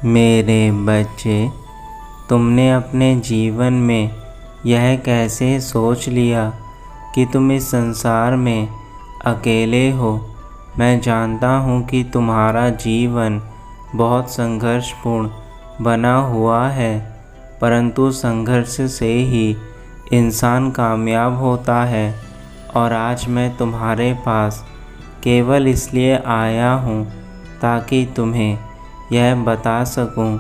मेरे बच्चे, तुमने अपने जीवन में यह कैसे सोच लिया कि तुम इस संसार में अकेले हो। मैं जानता हूँ कि तुम्हारा जीवन बहुत संघर्षपूर्ण बना हुआ है, परंतु संघर्ष से ही इंसान कामयाब होता है। और आज मैं तुम्हारे पास केवल इसलिए आया हूँ ताकि तुम्हें यह बता सकूं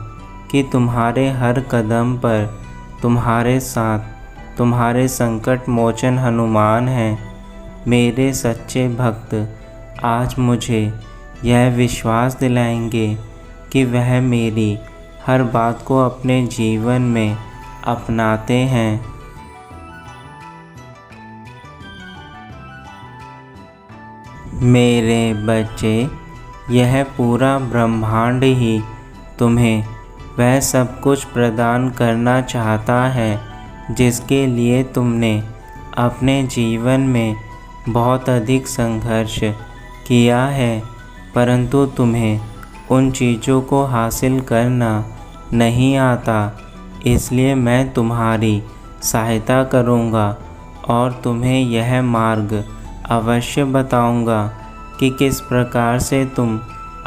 कि तुम्हारे हर कदम पर तुम्हारे साथ तुम्हारे संकट मोचन हनुमान हैं। मेरे सच्चे भक्त आज मुझे यह विश्वास दिलाएंगे कि वह मेरी हर बात को अपने जीवन में अपनाते हैं। मेरे बच्चे, यह पूरा ब्रह्मांड ही तुम्हें वह सब कुछ प्रदान करना चाहता है जिसके लिए तुमने अपने जीवन में बहुत अधिक संघर्ष किया है, परंतु तुम्हें उन चीज़ों को हासिल करना नहीं आता। इसलिए मैं तुम्हारी सहायता करूँगा और तुम्हें यह मार्ग अवश्य बताऊँगा कि किस प्रकार से तुम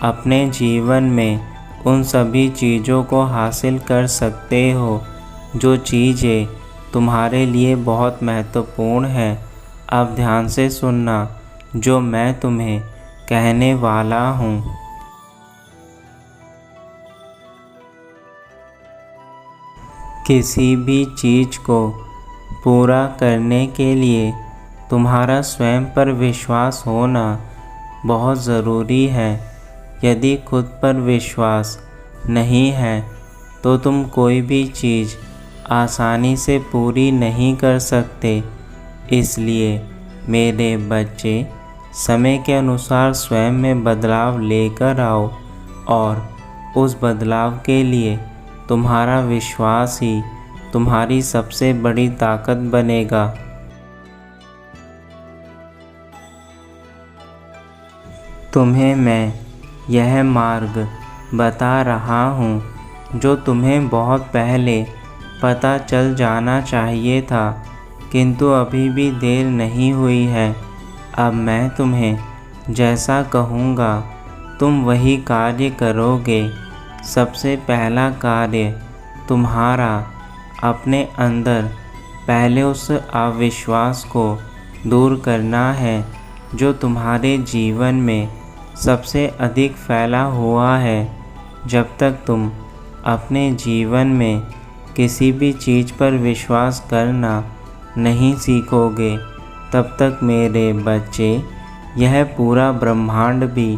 अपने जीवन में उन सभी चीज़ों को हासिल कर सकते हो जो चीज़ें तुम्हारे लिए बहुत महत्वपूर्ण है। अब ध्यान से सुनना जो मैं तुम्हें कहने वाला हूँ। किसी भी चीज़ को पूरा करने के लिए तुम्हारा स्वयं पर विश्वास होना बहुत ज़रूरी है। यदि खुद पर विश्वास नहीं है तो तुम कोई भी चीज़ आसानी से पूरी नहीं कर सकते। इसलिए मेरे बच्चे, समय के अनुसार स्वयं में बदलाव लेकर आओ और उस बदलाव के लिए तुम्हारा विश्वास ही तुम्हारी सबसे बड़ी ताकत बनेगा। तुम्हें मैं यह मार्ग बता रहा हूँ जो तुम्हें बहुत पहले पता चल जाना चाहिए था, किंतु अभी भी देर नहीं हुई है। अब मैं तुम्हें जैसा कहूँगा तुम वही कार्य करोगे। सबसे पहला कार्य तुम्हारा अपने अंदर पहले उस अविश्वास को दूर करना है जो तुम्हारे जीवन में सबसे अधिक फैला हुआ है। जब तक तुम अपने जीवन में किसी भी चीज़ पर विश्वास करना नहीं सीखोगे, तब तक मेरे बच्चे यह पूरा ब्रह्मांड भी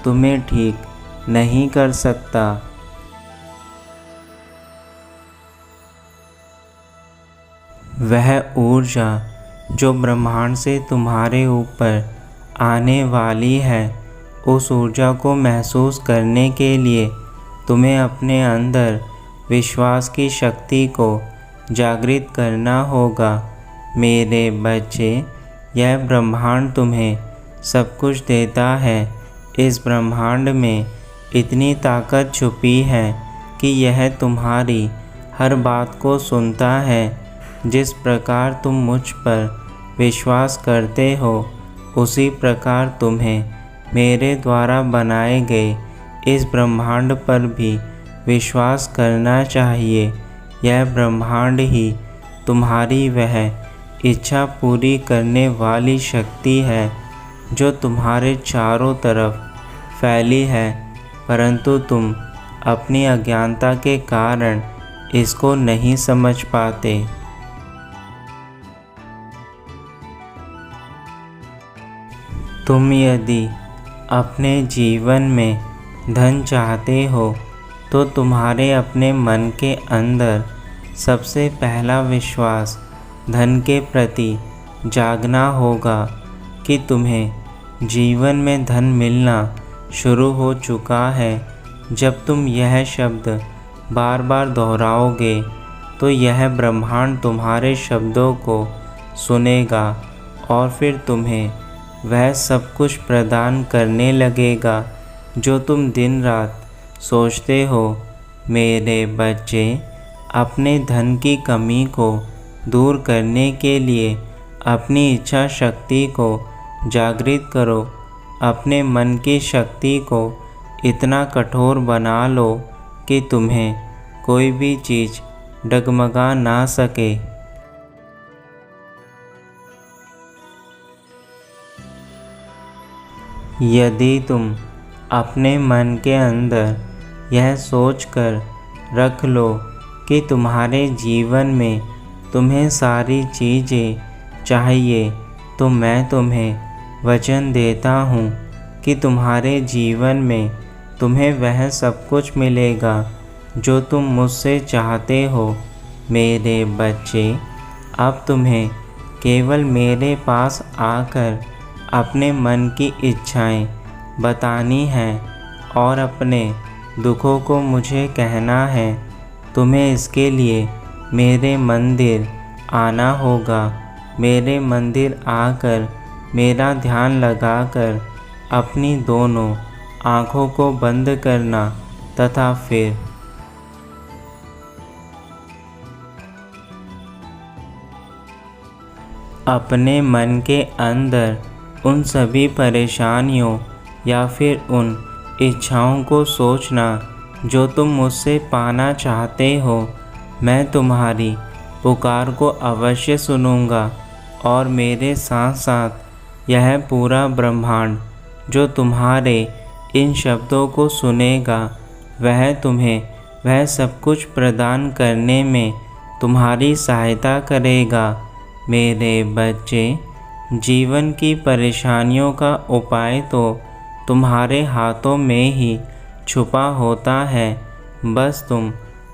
तुम्हें ठीक नहीं कर सकता। वह ऊर्जा जो ब्रह्मांड से तुम्हारे ऊपर आने वाली है, उस ऊर्जा को महसूस करने के लिए तुम्हें अपने अंदर विश्वास की शक्ति को जागृत करना होगा। मेरे बच्चे, यह ब्रह्मांड तुम्हें सब कुछ देता है। इस ब्रह्मांड में इतनी ताकत छुपी है कि यह तुम्हारी हर बात को सुनता है। जिस प्रकार तुम मुझ पर विश्वास करते हो, उसी प्रकार तुम्हें मेरे द्वारा बनाए गए इस ब्रह्मांड पर भी विश्वास करना चाहिए। यह ब्रह्मांड ही तुम्हारी वह इच्छा पूरी करने वाली शक्ति है जो तुम्हारे चारों तरफ फैली है, परंतु तुम अपनी अज्ञानता के कारण इसको नहीं समझ पाते। तुम यदि अपने जीवन में धन चाहते हो तो तुम्हारे अपने मन के अंदर सबसे पहला विश्वास धन के प्रति जागना होगा कि तुम्हें जीवन में धन मिलना शुरू हो चुका है। जब तुम यह शब्द बार बार दोहराओगे तो यह ब्रह्मांड तुम्हारे शब्दों को सुनेगा और फिर तुम्हें वह सब कुछ प्रदान करने लगेगा जो तुम दिन रात सोचते हो मेरे बच्चे, अपने धन की कमी को दूर करने के लिए अपनी इच्छा शक्ति को जागृत करो। अपने मन की शक्ति को इतना कठोर बना लो कि तुम्हें कोई भी चीज़ डगमगा ना सके। यदि तुम अपने मन के अंदर यह सोचकर रख लो कि तुम्हारे जीवन में तुम्हें सारी चीज़ें चाहिए, तो मैं तुम्हें वचन देता हूँ कि तुम्हारे जीवन में तुम्हें वह सब कुछ मिलेगा जो तुम मुझसे चाहते हो। मेरे बच्चे, अब तुम्हें केवल मेरे पास आकर अपने मन की इच्छाएं बतानी हैं और अपने दुखों को मुझे कहना है। तुम्हें इसके लिए मेरे मंदिर आना होगा। मेरे मंदिर आकर मेरा ध्यान लगाकर अपनी दोनों आँखों को बंद करना तथा फिर अपने मन के अंदर उन सभी परेशानियों या फिर उन इच्छाओं को सोचना जो तुम मुझसे पाना चाहते हो। मैं तुम्हारी पुकार को अवश्य सुनूंगा और मेरे साथ साथ यह पूरा ब्रह्मांड जो तुम्हारे इन शब्दों को सुनेगा, वह तुम्हें वह सब कुछ प्रदान करने में तुम्हारी सहायता करेगा। मेरे बच्चे, जीवन की परेशानियों का उपाय तो तुम्हारे हाथों में ही छुपा होता है, बस तुम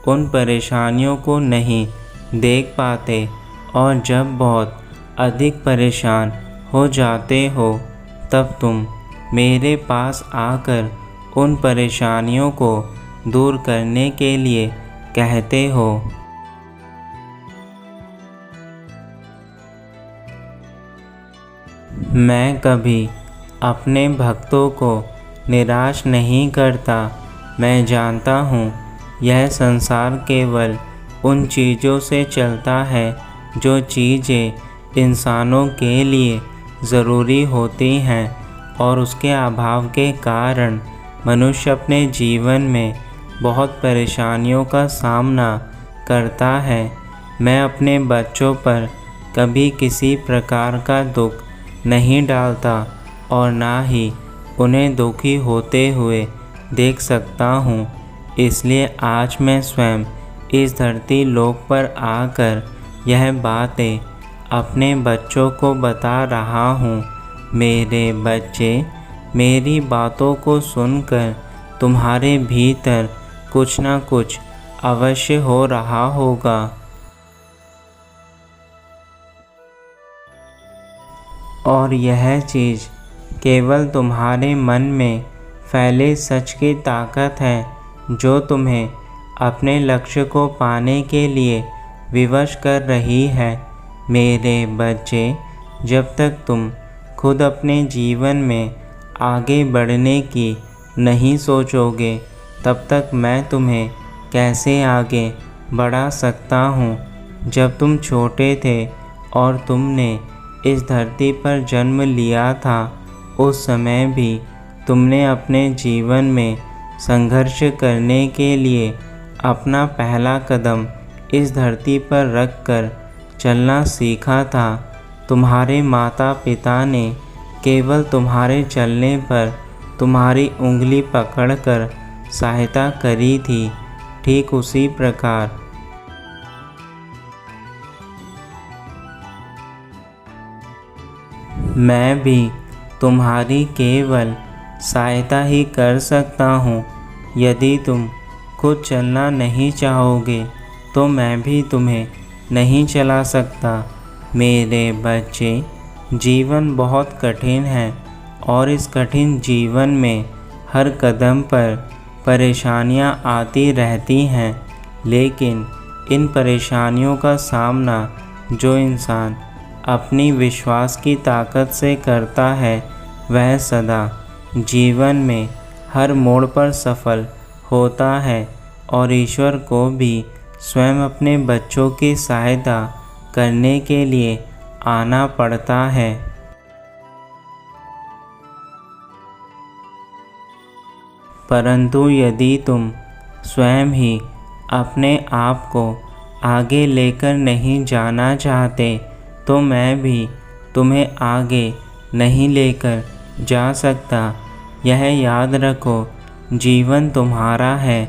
उन परेशानियों को नहीं देख पाते और जब बहुत अधिक परेशान हो जाते हो तब तुम मेरे पास आकर उन परेशानियों को दूर करने के लिए कहते हो। मैं कभी अपने भक्तों को निराश नहीं करता। मैं जानता हूँ यह संसार केवल उन चीज़ों से चलता है जो चीज़ें इंसानों के लिए ज़रूरी होती हैं और उसके अभाव के कारण मनुष्य अपने जीवन में बहुत परेशानियों का सामना करता है। मैं अपने बच्चों पर कभी किसी प्रकार का दुख नहीं डालता और ना ही उन्हें दुखी होते हुए देख सकता हूँ। इसलिए आज मैं स्वयं इस धरती लोक पर आकर यह बातें अपने बच्चों को बता रहा हूँ। मेरे बच्चे, मेरी बातों को सुनकर तुम्हारे भीतर कुछ ना कुछ अवश्य हो रहा होगा। और यह चीज़ केवल तुम्हारे मन में फैले सच की ताकत है जो तुम्हें अपने लक्ष्य को पाने के लिए विवश कर रही है। मेरे बच्चे, जब तक तुम खुद अपने जीवन में आगे बढ़ने की नहीं सोचोगे तब तक मैं तुम्हें कैसे आगे बढ़ा सकता हूँ। जब तुम छोटे थे और तुमने इस धरती पर जन्म लिया था, उस समय भी तुमने अपने जीवन में संघर्ष करने के लिए अपना पहला कदम इस धरती पर रखकर चलना सीखा था। तुम्हारे माता पिता ने केवल तुम्हारे चलने पर तुम्हारी उंगली पकड़कर सहायता करी थी। ठीक उसी प्रकार मैं भी तुम्हारी केवल सहायता ही कर सकता हूँ। यदि तुम खुद चलना नहीं चाहोगे तो मैं भी तुम्हें नहीं चला सकता। मेरे बच्चे, जीवन बहुत कठिन है और इस कठिन जीवन में हर कदम पर परेशानियाँ आती रहती हैं, लेकिन इन परेशानियों का सामना जो इंसान अपनी विश्वास की ताकत से करता है, वह सदा जीवन में हर मोड़ पर सफल होता है और ईश्वर को भी स्वयं अपने बच्चों की सहायता करने के लिए आना पड़ता है। परंतु यदि तुम स्वयं ही अपने आप को आगे लेकर नहीं जाना चाहते तो मैं भी तुम्हें आगे नहीं लेकर जा सकता। यह याद रखो, जीवन तुम्हारा है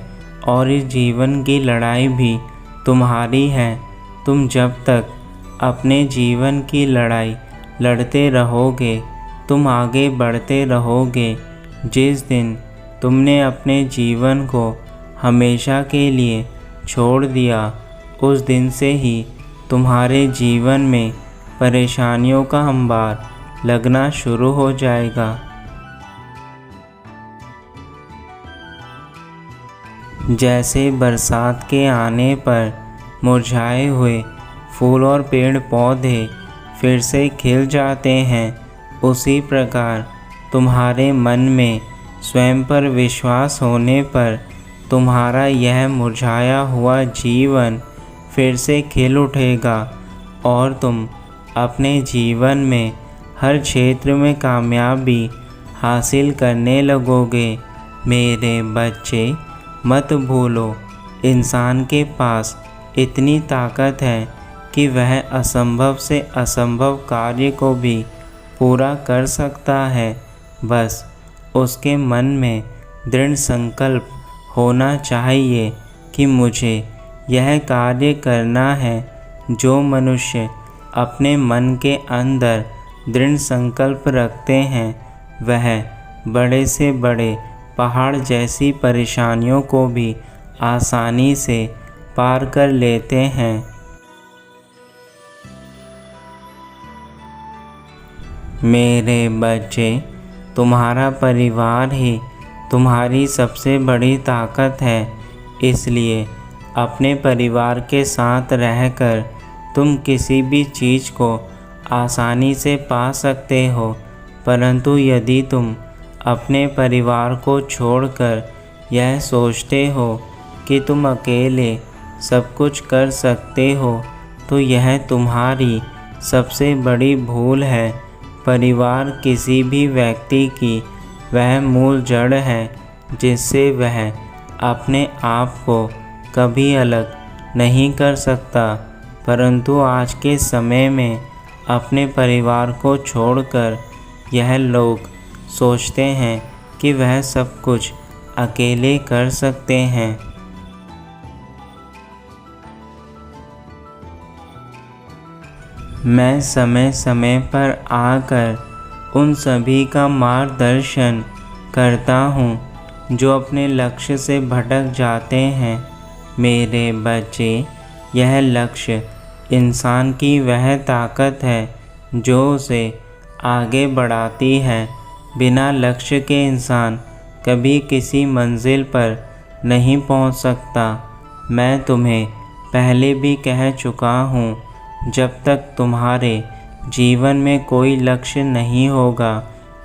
और इस जीवन की लड़ाई भी तुम्हारी है। तुम जब तक अपने जीवन की लड़ाई लड़ते रहोगे, तुम आगे बढ़ते रहोगे। जिस दिन तुमने अपने जीवन को हमेशा के लिए छोड़ दिया, उस दिन से ही तुम्हारे जीवन में परेशानियों का अंबार लगना शुरू हो जाएगा। जैसे बरसात के आने पर मुरझाए हुए फूल और पेड़ पौधे फिर से खिल जाते हैं, उसी प्रकार तुम्हारे मन में स्वयं पर विश्वास होने पर तुम्हारा यह मुरझाया हुआ जीवन फिर से खिल उठेगा और तुम अपने जीवन में हर क्षेत्र में कामयाबी हासिल करने लगोगे। मेरे बच्चे, मत भूलो, इंसान के पास इतनी ताकत है कि वह असंभव से असंभव कार्य को भी पूरा कर सकता है। बस उसके मन में दृढ़ संकल्प होना चाहिए कि मुझे यह कार्य करना है। जो मनुष्य अपने मन के अंदर दृढ़ संकल्प रखते हैं, वह बड़े से बड़े पहाड़ जैसी परेशानियों को भी आसानी से पार कर लेते हैं। मेरे बच्चे, तुम्हारा परिवार ही तुम्हारी सबसे बड़ी ताकत है। इसलिए अपने परिवार के साथ रहकर तुम किसी भी चीज़ को आसानी से पा सकते हो। परंतु यदि तुम अपने परिवार को छोड़कर यह सोचते हो कि तुम अकेले सब कुछ कर सकते हो, तो यह तुम्हारी सबसे बड़ी भूल है। परिवार किसी भी व्यक्ति की वह मूल जड़ है जिससे वह अपने आप को कभी अलग नहीं कर सकता। परंतु आज के समय में अपने परिवार को छोड़कर यह लोग सोचते हैं कि वह सब कुछ अकेले कर सकते हैं। मैं समय समय पर आकर उन सभी का मार्गदर्शन करता हूँ जो अपने लक्ष्य से भटक जाते हैं। मेरे बच्चे, यह लक्ष्य इंसान की वह ताकत है जो उसे आगे बढ़ाती है। बिना लक्ष्य के इंसान कभी किसी मंजिल पर नहीं पहुंच सकता। मैं तुम्हें पहले भी कह चुका हूँ, जब तक तुम्हारे जीवन में कोई लक्ष्य नहीं होगा,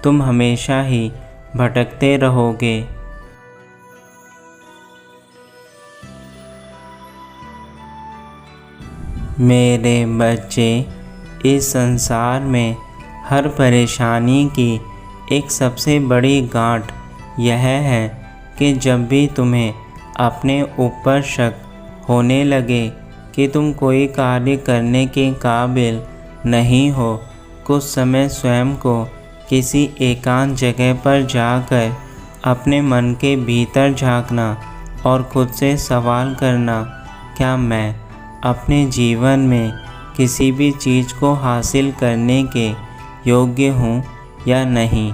तुम हमेशा ही भटकते रहोगे। मेरे बच्चे, इस संसार में हर परेशानी की एक सबसे बड़ी गांठ यह है कि जब भी तुम्हें अपने ऊपर शक होने लगे कि तुम कोई कार्य करने के काबिल नहीं हो, कुछ समय स्वयं को किसी एकांत जगह पर जाकर अपने मन के भीतर झांकना और खुद से सवाल करना, क्या मैं अपने जीवन में किसी भी चीज़ को हासिल करने के योग्य हूँ या नहीं।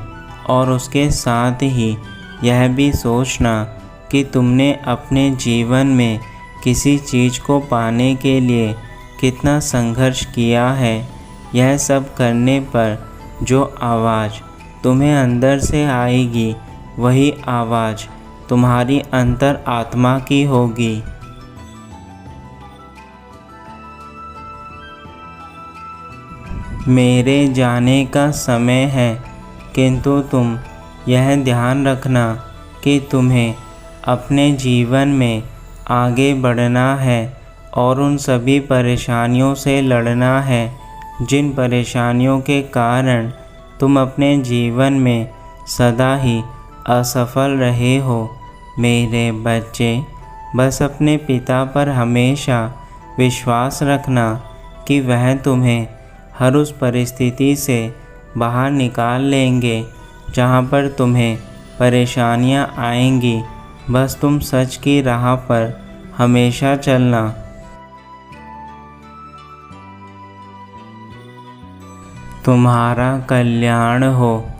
और उसके साथ ही यह भी सोचना कि तुमने अपने जीवन में किसी चीज़ को पाने के लिए कितना संघर्ष किया है। यह सब करने पर जो आवाज़ तुम्हें अंदर से आएगी, वही आवाज़ तुम्हारी अंतर आत्मा की होगी। मेरे जाने का समय है, किंतु तुम यह ध्यान रखना कि तुम्हें अपने जीवन में आगे बढ़ना है और उन सभी परेशानियों से लड़ना है जिन परेशानियों के कारण तुम अपने जीवन में सदा ही असफल रहे हो। मेरे बच्चे, बस अपने पिता पर हमेशा विश्वास रखना कि वह तुम्हें हर उस परिस्थिति से बाहर निकाल लेंगे जहाँ पर तुम्हें परेशानियाँ आएंगी। बस तुम सच की राह पर हमेशा चलना। तुम्हारा कल्याण हो।